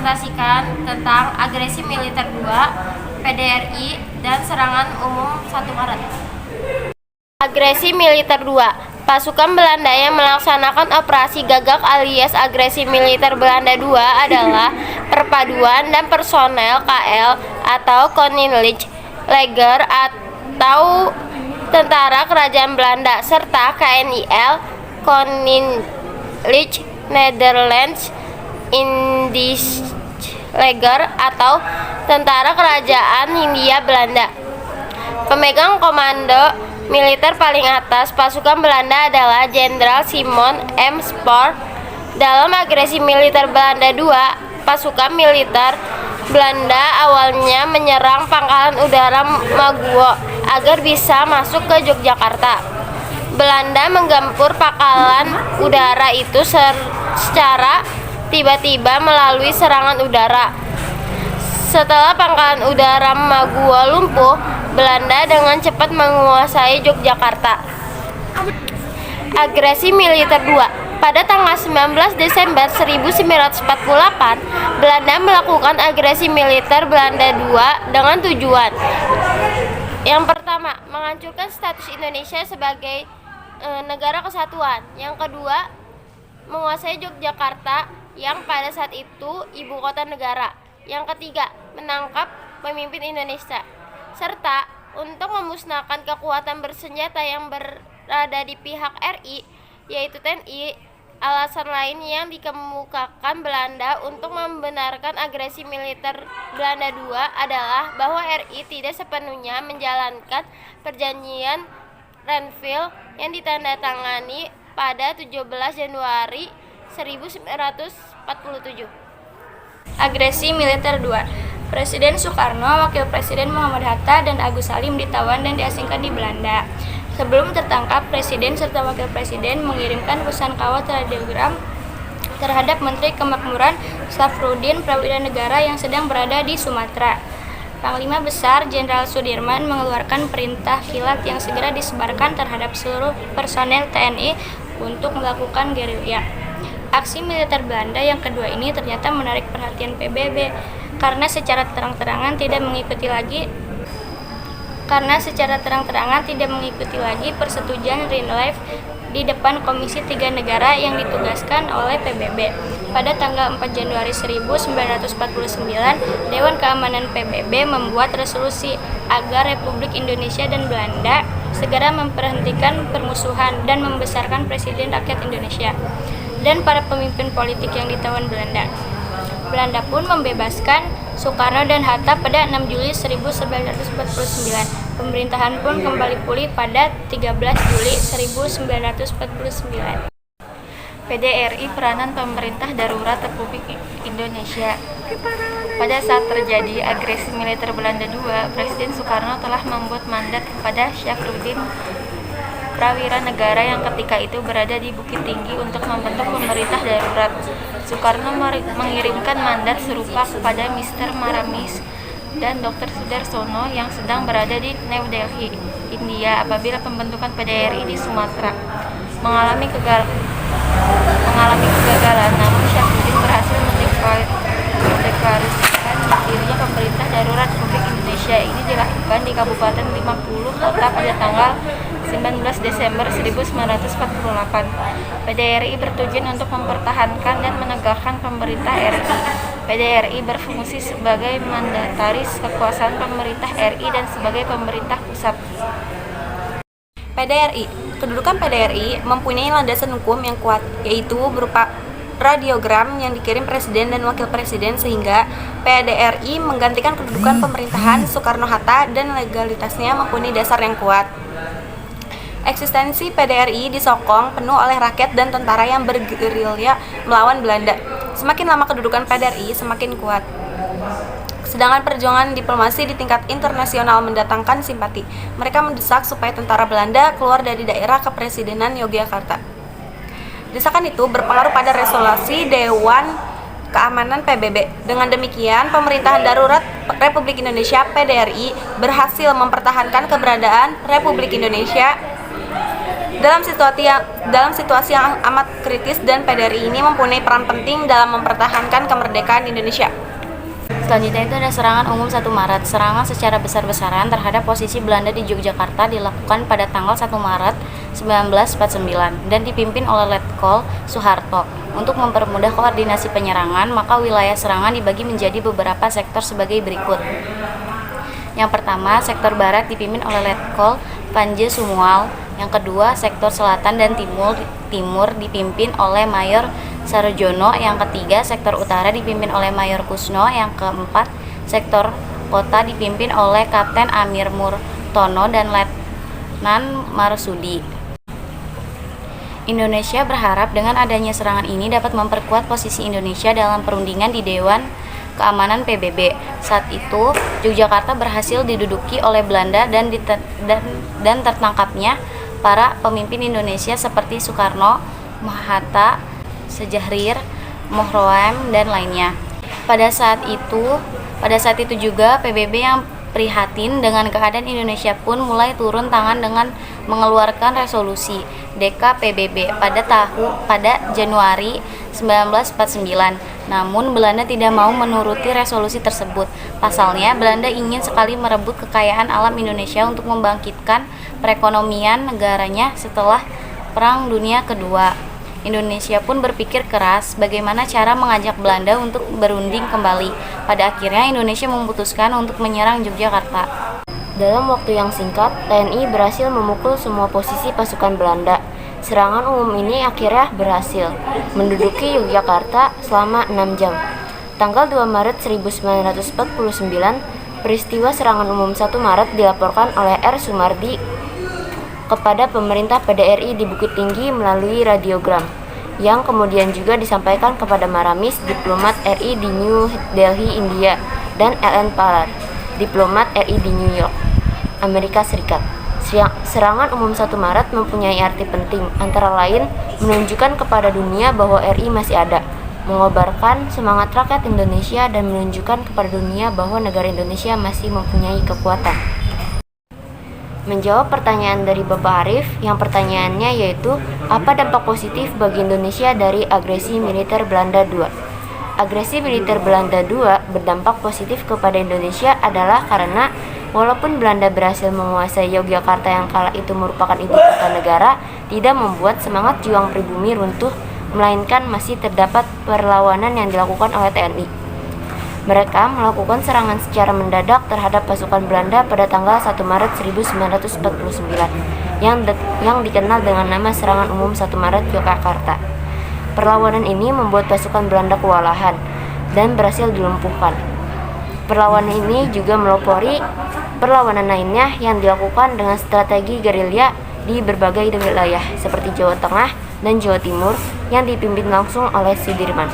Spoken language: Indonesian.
merepresentasikan tentang agresi militer 2 PDRI dan serangan umum 1 Maret. Agresi militer 2. Pasukan Belanda yang melaksanakan operasi Gagak alias agresi militer Belanda 2 adalah perpaduan dan personel KL atau Koninklijke Leger atau Tentara Kerajaan Belanda serta KNIL Koninklijke Nederlands Indische Leger atau Tentara Kerajaan Hindia Belanda. Pemegang komando militer paling atas pasukan Belanda adalah Jenderal Simon M. Spoor. Dalam agresi militer Belanda 2, pasukan militer Belanda awalnya menyerang pangkalan udara Maguwo agar bisa masuk ke Yogyakarta. Belanda menggempur pangkalan udara itu secara tiba-tiba melalui serangan udara. Setelah pangkalan udara Maguwo lumpuh, Belanda dengan cepat menguasai Yogyakarta. Agresi militer 2. Pada tanggal 19 Desember 1948, Belanda melakukan agresi militer Belanda 2 dengan tujuan: yang pertama, menghancurkan status Indonesia sebagai negara kesatuan. Yang kedua, menguasai Yogyakarta yang pada saat itu ibu kota negara. Yang ketiga, menangkap pemimpin Indonesia, serta untuk memusnahkan kekuatan bersenjata yang berada di pihak RI, yaitu TNI. Alasan lain yang dikemukakan Belanda untuk membenarkan agresi militer Belanda 2 adalah bahwa RI tidak sepenuhnya menjalankan perjanjian Renville yang ditandatangani pada 17 Januari 1947. Agresi militer 2. Presiden Soekarno, Wakil Presiden Muhammad Hatta, dan Agus Salim ditawan dan diasingkan di Belanda. Sebelum tertangkap, Presiden serta Wakil Presiden mengirimkan pesan kawal telegram terhadap Menteri Kemakmuran Safrudin Prawidanegara yang sedang berada di Sumatera. Panglima Besar Jenderal Sudirman mengeluarkan perintah kilat yang segera disebarkan terhadap seluruh personel TNI untuk melakukan gerilya. Aksi militer Belanda yang kedua ini ternyata menarik perhatian PBB karena secara terang-terangan tidak mengikuti lagi persetujuan Rinlife di depan Komisi 3 Negara yang ditugaskan oleh PBB. Pada tanggal 4 Januari 1949, Dewan Keamanan PBB membuat resolusi agar Republik Indonesia dan Belanda segera memberhentikan permusuhan dan membesarkan Presiden Rakyat Indonesia dan para pemimpin politik yang ditawan Belanda. Belanda pun membebaskan Soekarno dan Hatta pada 6 Juli 1949. Pemerintahan pun kembali pulih pada 13 Juli 1949. PDRI peranan pemerintah darurat Republik Indonesia. Pada saat terjadi agresi militer Belanda 2, Presiden Soekarno telah membuat mandat kepada Syafruddin Prawiranegara yang ketika itu berada di Bukit Tinggi untuk membentuk pemerintah darurat. Soekarno mengirimkan mandat serupa kepada Mr. Maramis dan Dr. Sudarsono yang sedang berada di New Delhi, India apabila pembentukan PDRI di Sumatera mengalami kegagalan, namun Syafruddin berhasil mendeklarasikan dirinya pemerintah darurat Republik Indonesia. Ini dilakukan di Kabupaten 50 Kota pada tanggal 19 Desember 1948. PDRI bertujuan untuk mempertahankan dan menegakkan pemerintah RI. PDRI berfungsi sebagai mandataris kekuasaan pemerintah RI dan sebagai pemerintah pusat. PDRI. Kedudukan PDRI mempunyai landasan hukum yang kuat, yaitu berupa radiogram yang dikirim Presiden dan Wakil Presiden sehingga PDRI menggantikan kedudukan pemerintahan Soekarno-Hatta dan legalitasnya mempunyai dasar yang kuat. Eksistensi PDRI disokong penuh oleh rakyat dan tentara yang bergerilya melawan Belanda. Semakin lama kedudukan PDRI semakin kuat. Sedangkan perjuangan diplomasi di tingkat internasional mendatangkan simpati. Mereka mendesak supaya tentara Belanda keluar dari daerah kepresidenan Yogyakarta. Desakan itu berpengaruh pada resolusi Dewan Keamanan PBB. Dengan demikian, pemerintahan darurat Republik Indonesia (PDRI) berhasil mempertahankan keberadaan Republik Indonesia Dalam situasi yang amat kritis dan PDRI ini mempunyai peran penting dalam mempertahankan kemerdekaan Indonesia. Selanjutnya itu ada serangan umum 1 Maret. Serangan secara besar-besaran terhadap posisi Belanda di Yogyakarta dilakukan pada tanggal 1 Maret 1949 dan dipimpin oleh Letkol Soeharto. Untuk mempermudah koordinasi penyerangan, maka wilayah serangan dibagi menjadi beberapa sektor sebagai berikut. Yang pertama, sektor barat dipimpin oleh Letkol Panje Sumual. Yang kedua, sektor selatan dan timur dipimpin oleh Mayor Sarjono. Yang ketiga, sektor utara dipimpin oleh Mayor Kusno. Yang keempat, sektor kota dipimpin oleh Kapten Amir Murtono dan Letnan Marsudi. Indonesia berharap dengan adanya serangan ini dapat memperkuat posisi Indonesia dalam perundingan di Dewan Keamanan PBB. Saat itu, Yogyakarta berhasil diduduki oleh Belanda dan tertangkapnya para pemimpin Indonesia seperti Soekarno, Hatta, Sejahrir, Mohroem, dan lainnya. Pada saat itu juga PBB yang prihatin dengan keadaan Indonesia pun mulai turun tangan dengan mengeluarkan resolusi DKPBB pada Januari 1949. Namun Belanda tidak mau menuruti resolusi tersebut. Pasalnya, Belanda ingin sekali merebut kekayaan alam Indonesia untuk membangkitkan perekonomian negaranya setelah Perang Dunia Kedua. Indonesia pun berpikir keras bagaimana cara mengajak Belanda untuk berunding kembali. Pada akhirnya Indonesia memutuskan untuk menyerang Yogyakarta. Dalam waktu yang singkat, TNI berhasil memukul semua posisi pasukan Belanda. Serangan umum ini akhirnya berhasil menduduki Yogyakarta selama 6 jam. Tanggal 2 Maret 1949, peristiwa serangan umum 1 Maret dilaporkan oleh R. Sumardi kepada pemerintah PDRI di Bukit Tinggi melalui radiogram, yang kemudian juga disampaikan kepada Maramis, diplomat RI di New Delhi, India, dan Ellen Paller, diplomat RI di New York, Amerika Serikat. Serangan umum 1 Maret mempunyai arti penting, antara lain menunjukkan kepada dunia bahwa RI masih ada, mengobarkan semangat rakyat Indonesia, dan menunjukkan kepada dunia bahwa negara Indonesia masih mempunyai kekuatan. Menjawab pertanyaan dari Bapak Arif, yang pertanyaannya yaitu, apa dampak positif bagi Indonesia dari agresi militer Belanda II? Agresi militer Belanda II berdampak positif kepada Indonesia adalah karena walaupun Belanda berhasil menguasai Yogyakarta yang kala itu merupakan ibu kota negara, tidak membuat semangat juang pribumi runtuh, melainkan masih terdapat perlawanan yang dilakukan oleh TNI. Mereka melakukan serangan secara mendadak terhadap pasukan Belanda pada tanggal 1 Maret 1949 yang dikenal dengan nama Serangan Umum 1 Maret Yogyakarta. Perlawanan ini membuat pasukan Belanda kewalahan dan berhasil dilumpuhkan. Perlawanan ini juga melopori perlawanan lainnya yang dilakukan dengan strategi gerilya di berbagai wilayah seperti Jawa Tengah dan Jawa Timur yang dipimpin langsung oleh Sudirman.